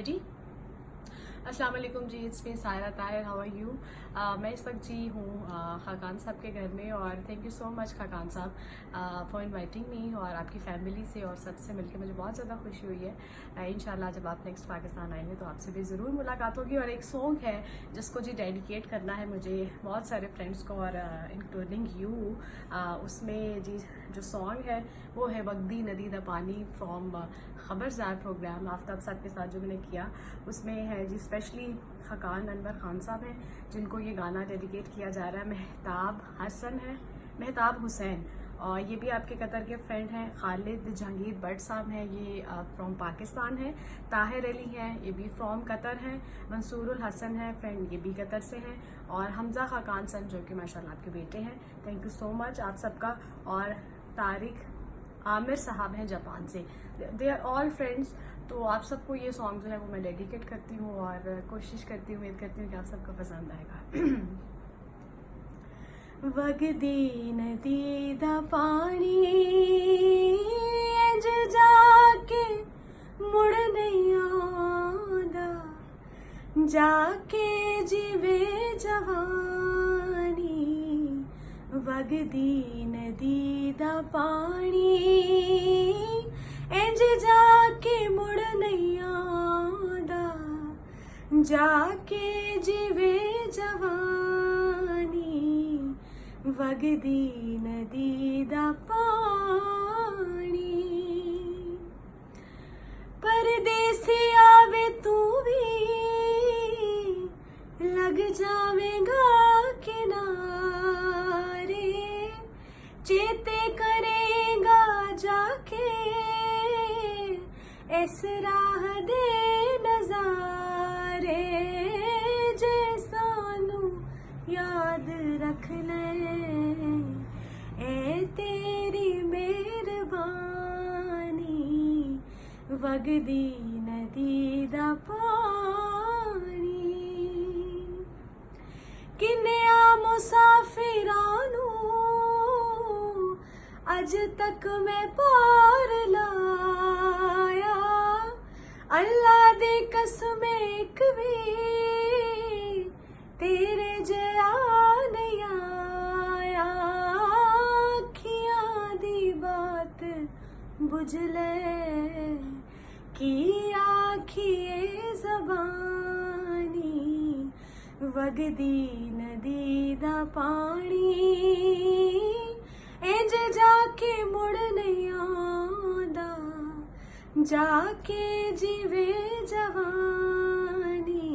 Ready? अस्सलाम वालेकुम जी, it's me Saira Tahir, how are you? मैं इस वक्त जी हूँ खाकान साहब के घर में, और thank you so much Khaqan साहब फॉर इनवाइटिंग मी, और आपकी फैमिली से और सबसे मिलकर मुझे बहुत ज़्यादा खुशी हुई है। इंशाल्लाह जब आप नेक्स्ट पाकिस्तान आएंगे तो आपसे भी ज़रूर मुलाकात होगी। और एक सॉन्ग है जिसको जी डेडिकेट करना है मुझे बहुत सारे फ्रेंड्स को, और इंक्लूडिंग यू। उसमें जी जो सॉन्ग है वो है वक्दी नदी दा पानी फ्रॉम खबरदार प्रोग्राम आफ्ताब साहब के साथ जो मैंने किया। उसमें है जी स्पेशली खाकान अनवर खान साहब हैं जिनको ये गाना डेडिकेट किया जा रहा है। मेहताब हुसैन, और ये भी आपके कतर के फ्रेंड हैं। खालिद जहांगीर भट्ट साहब हैं, ये फ्रॉम पाकिस्तान है। ताहिर अली हैं, ये भी फ्रॉम कतर हैं। मंसूरुल हसन है फ्रेंड, ये भी कतर से हैं। और हमजा खाकान सन जो कि माशाल्लाह आपके बेटे हैं। थैंक यू सो मच आप सबका। और तारिक आमिर साहब हैं जापान से। They are all friends. तो आप सबको ये सॉन्ग जो है वो मैं डेडिकेट करती हूँ, और कोशिश करती हूँ, उम्मीद करती हूँ कि आप सबको पसंद आएगा। वगदी नदी दा पानी अज जाके मुड़ नहीं आंदा, जाके जीवे जवानी। वगदी नदी दा पानी इंज जाके मुड़ नहीं आंदा, जाके जीवे जवानी। वगदी नदी दा पानी। परदेसी आवे तू भी लग जावेगा किनारे, चेते करेगा जाके इस राह दे नजारे। जे सानू याद रख ले ए तेरी मेहरबानी। वगदी नदी दा पानी। किन्निया मुसाफिरां नू अज तक मैं पार लाया, अल्लाह दी कसम एक भी तेरे जया नहीं आया। अखियां दी बात बुझ ले की आखिए ज़बानी। वगदी नदी दा पानी इंज जाके मुड़ नहीं आंदा, जाके जीवे जवानी।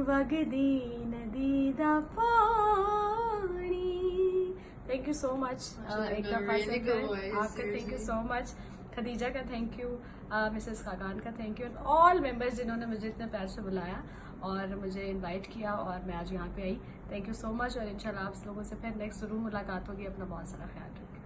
वगदी नदी दा पानी। Thank you so much. एक दफा से आपका thank you so much. Khadija का थैंक यू, मिसेस खाकान का thank you, and all members जिन्होंने मुझे इतने प्यार से बुलाया और मुझे इनवाइट किया, और मैं आज यहाँ पे आई। Thank you so much. और इंशाल्लाह आप लोगों से फिर नेक्स्ट जरूर मुलाकात होगी। अपना बहुत सारा ख्याल रखिए।